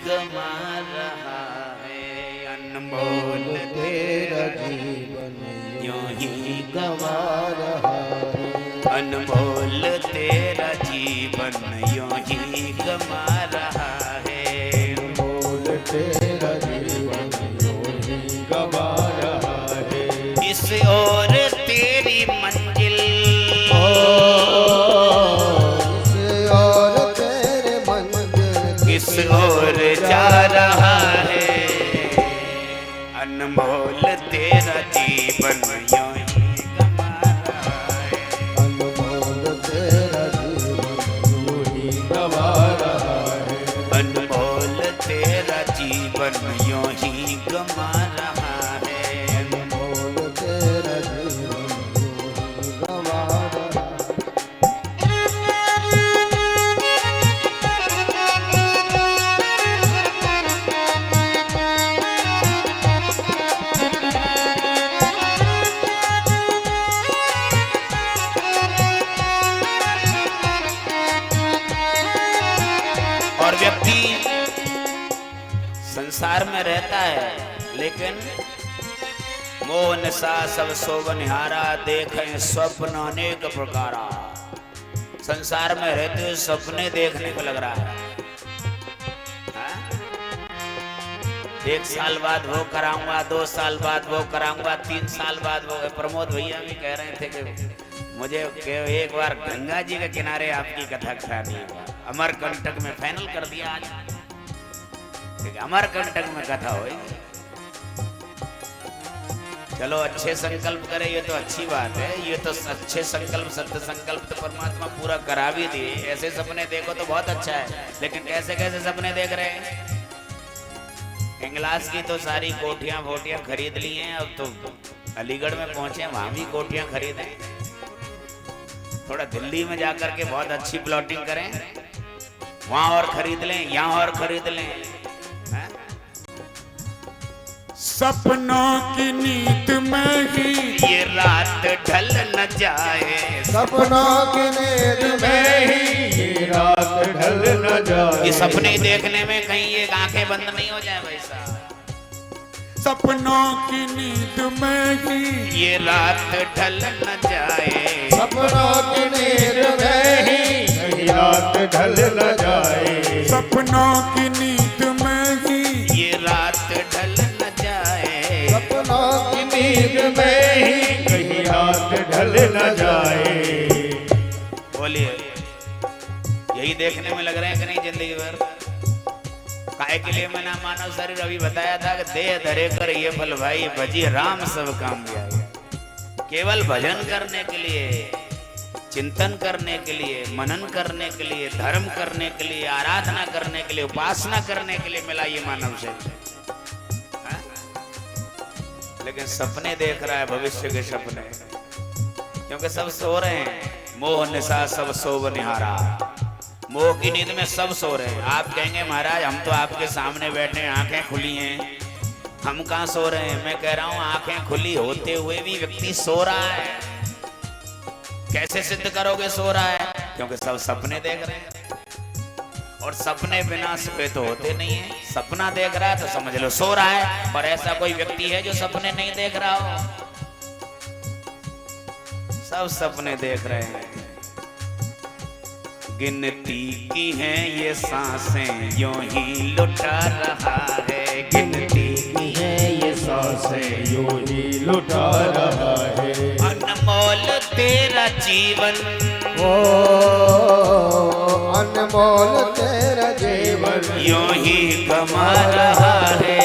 गमा रहा है। अनमोल तेरा जीवन यूं ही गवा रहा है। अनमोल तेरा जीवन यूं ही गमा रहा है। अनमोल तेरा जीवन यूं ही गवा रहा है। इस ओर तेरी मंजिल, इस ओर तेरे मंजिल, इस ओर जा रहा है। अनमोल तेरा जीवन यूं ही गमा रहा है। अनमोल तेरा जीवन यूं ही गवा रहा है। अनमोल तेरा जीवन यूं ही गमा रहा है। अनमोल तेरा जीवन यूं ही गवा रहा है। और व्यक्ति संसार में रहता है, लेकिन मोह निशा सब शोभनिहारा, देखें स्वप्न अनेक प्रकारा। संसार में रहते हुए सपने देखने को लग रहा है। हाँ? 1 साल बाद वो कराऊंगा, 2 साल बाद वो कराऊंगा, 3 साल बाद वो। प्रमोद भैया भी कह रहे थे कि मुझे एक बार गंगा जी के किनारे आपकी कथा करानी है। अमरकंटक में फाइनल कर दिया आज, अमरकंटक में कथा होगी। चलो अच्छे संकल्प करें, ये तो अच्छी बात है। ये तो अच्छे संकल्प, सत्य संकल्प तो परमात्मा पूरा करा भी दिए। ऐसे सपने देखो तो बहुत अच्छा है, लेकिन कैसे कैसे सपने देख रहे हैं। इंग्लास की तो सारी कोठियां वोटियां खरीद ली हैं। अब तो अलीगढ़ में पहुंचे, वहां भी कोठियां खरीदें। थोड़ा दिल्ली में जाकर के बहुत अच्छी प्लॉटिंग करें, वहां और खरीद लें, यहाँ और खरीद लें। है? सपनों की नींद में ही ये रात ढल न जाए। सपनों की नींद में ही ये रात ढल न जाए। ये सपने देखने में कहीं ये आंखें बंद नहीं हो जाए भाई साहब। सपनों की नींद में ही ये रात ढल न जाए। सपनों की नींद में ही ये रात ढल न जाए। सपनों की नींद में ही ये रात ढल न जाए। सपनों की नींद में ही कहीं रात ढल न जाए। बोलिए, यही देखने में लग रहे हैं कि नहीं जिंदगी भर? काय के लिए मैंने मानव शरीर अभी बताया था कि देह धरे कर ये फल भाई, भजी राम सब काम दिया। केवल भजन करने के लिए, चिंतन करने के लिए, मनन करने के लिए, धर्म करने के लिए, आराधना करने के लिए, उपासना करने के लिए मिला ये मानव शरीर। हाँ? लेकिन सपने देख रहा है, भविष्य के सपने, क्योंकि सब सो रहे हैं। मोह निशा सब शोभनिहारा, मोह की नींद में सब सो रहे हैं। आप कहेंगे महाराज हम तो आपके सामने बैठे हैं, आंखें खुली हैं, हम कहाँ सो रहे हैं? मैं कह रहा हूँ आंखें खुली होते हुए भी व्यक्ति सो रहा है। कैसे सिद्ध करोगे सो रहा है? क्योंकि सब सपने देख रहे हैं, और सपने बिना सोए तो होते नहीं है। सपना देख रहा है तो समझ लो सो रहा है। पर ऐसा कोई व्यक्ति है जो सपने नहीं देख रहा हो? सब सपने देख रहे हैं। गिनती की हैं ये सांसें यूं ही लुटा रहा है। गिनती की हैं ये सांसें यूं ही लुटा रहा है। अनमोल तेरा जीवन, ओ अनमोल तेरा जीवन यूं ही गमा रहा है।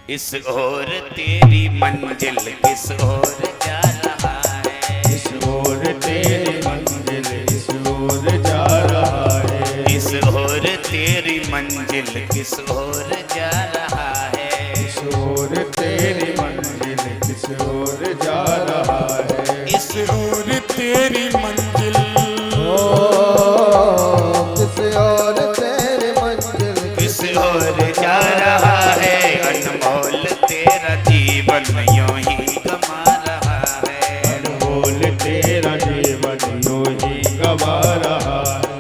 इस ओर तेरी मंजिल किस ओर जा रहा है? इस ओर तेरी मंजिल इस ओर जा रहा है। इस ओर तेरी मंजिल किस ओर जा रहा है? इस ओर तेरी मंजिल किस ओर जा रहा है। इस ओर तेरी मंजिल, ओ किस ओर तेरी मंजिल किस ओर जा रहा है? अनमोल तेरा जीवन यूं ही गमा रहा है। अनमोल तेरा जीवन यूं ही गवा रहा है।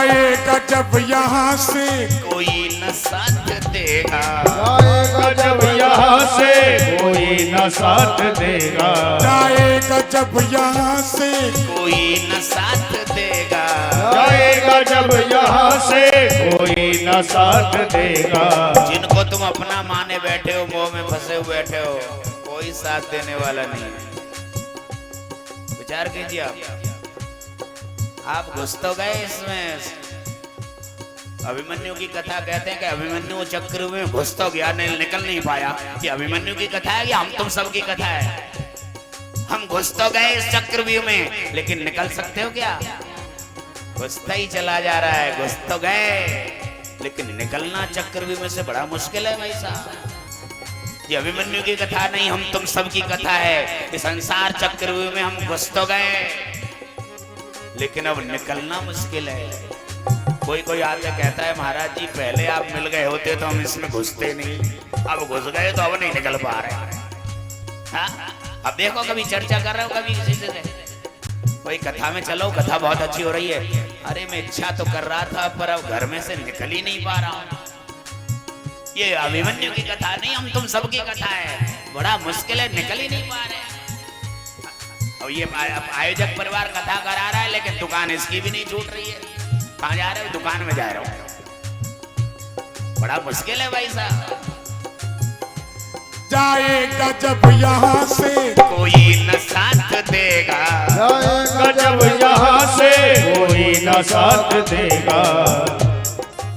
जाएगा जब यहाँ से कोई न साथ देगा। जाएगा जब यहाँ से कोई न साथ देगा। जाएगा जब यहाँ से कोई न साथ देगा। जाएगा जब यहाँ से कोई न साथ देगा। जिनको तुम अपना माने बैठे हो, मोह में फंसे हुए बैठे हो, कोई साथ देने वाला नहीं है। विचार कीजिए आप घुस तो गए इसमें। अभिमन्यु की कथा कहते हैं कि अभिमन्यु चक्र में घुस तो गया, निकल नहीं पाया। कि अभिमन्यु की कथा है कि हम तुम सब की कथा है? हम घुस तो गए इस चक्रव्यूह में, लेकिन निकल सकते हो क्या? घुसता ही चला जा रहा है। घुस तो गए लेकिन निकलना चक्रव्यूह में से बड़ा मुश्किल है भाई साहब। ये अभिमन्यु की कथा नहीं, हम तुम सब की कथा है। इस संसार चक्रव्यूह में हम घुस तो गए लेकिन अब निकलना मुश्किल है। कोई आके कहता है महाराज जी पहले आप मिल गए होते तो हम इसमें घुसते नहीं, अब घुस गए तो अब नहीं निकल पा रहे। हाँ? अब देखो कभी चर्चा कर रहे हो कभी किसी से, कोई कथा में चलो, कथा बहुत अच्छी हो रही है, अरे मैं इच्छा तो कर रहा था पर अब घर में से निकल ही नहीं पा रहा हूँ। ये अभिमन्यु की कथा नहीं, हम तुम सब की कथा है। बड़ा मुश्किल है, निकल ही नहीं पा रहे। और ये आयोजक परिवार कथा करा रहा है लेकिन दुकान इसकी भी नहीं छूट रही है। कहाँ जा रहे हो? दुकान में जा रहा हूँ। बड़ा मुश्किल है भाई साहब। जाएगा जब यहाँ से कोई न साथ देगा। जाएगा जब यहाँ से कोई न साथ देगा।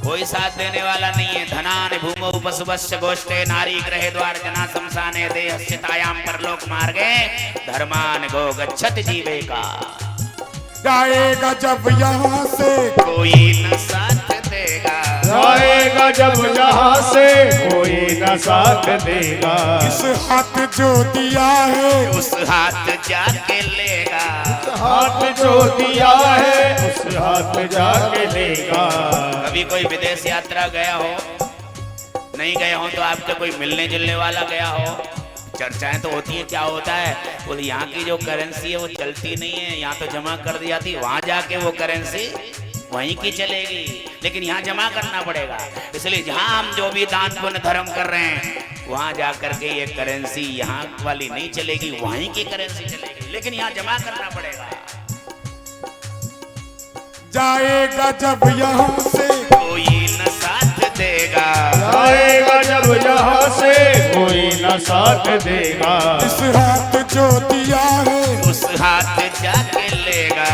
कोई साथ देने वाला नहीं है। धनानि भूमौ पशुवस्य गोष्ठे नारी ग्रहे द्वार जना शमशाने देहस्थितायां परलोक मार्गे धर्मान् गो गच्छति जीवेका। जाएगा जब यहाँ से कोई न साथ देगा। जाएगा जब यहाँ से कोई न साथ देगा। इस हाथ जो दिया है उस हाथ जाके लेगा। हाथ जो दिया है उस हाथ जाके लेगा। कभी कोई विदेश यात्रा गया हो, नहीं गए हो तो आपके कोई मिलने जुलने वाला गया हो, चर्चाएं तो होती है। क्या होता है बोले यहाँ की जो करेंसी है वो चलती नहीं है, यहाँ तो जमा कर दी जाती, वहां जाके वो करेंसी वहीं की चलेगी, लेकिन यहाँ जमा करना पड़ेगा। इसलिए जहाँ हम जो भी दान पुण्य धर्म कर रहे हैं वहां जा करके ये करेंसी यहाँ वाली नहीं चलेगी, वहीं की करेंसी चलेगी, लेकिन यहाँ जमा करना पड़ेगा। जाएगा जब यहाँ से कोई न साथ देगा। जाएगा जब यहाँ से कोई न साथ देगा। इस हाथ जो दिया है उस हाथ जाके लेगा।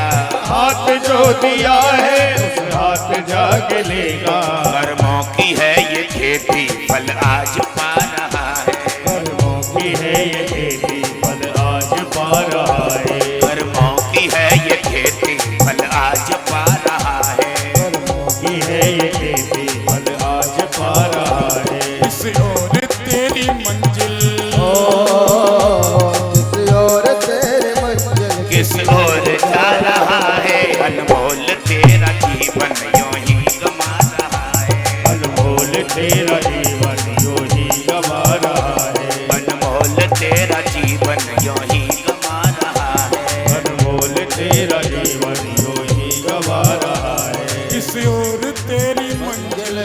हाथ जो दिया है उस हाथ जाके लेगा। कर्मों की है ये खेती फल आज पा रहा है। कर्मों की है ये खेती फल आज पा रहा है। कर्मों की है ये खेती फल आज पा रहा है। कर्मों की है ये खेती फल आज पा रहा है। इस ओर तेरी मंजिल किस ओर तेरी मंजिल किस ओर जा रहा है। अनमोल तेरा जीवन यूं ही गमा रहा है। अनमोल तेरा जीवन यूं ही गवा रहा है। अनमोल तेरा जीवन यूं ही गमा रहा है। अनमोल तेरा जीवन यूं ही गवा रहा है। किस ओर तेरी मंजिल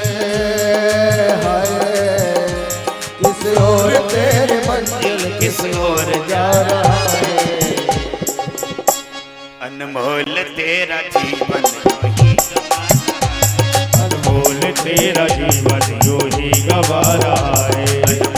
किस ओर तेरी मंजिल किस ओर जा रहा है। अनमोल तेरा जीवन यूं ही गमा रहा है। अनमोल तेरा जीवन यूं ही गवा रहा है।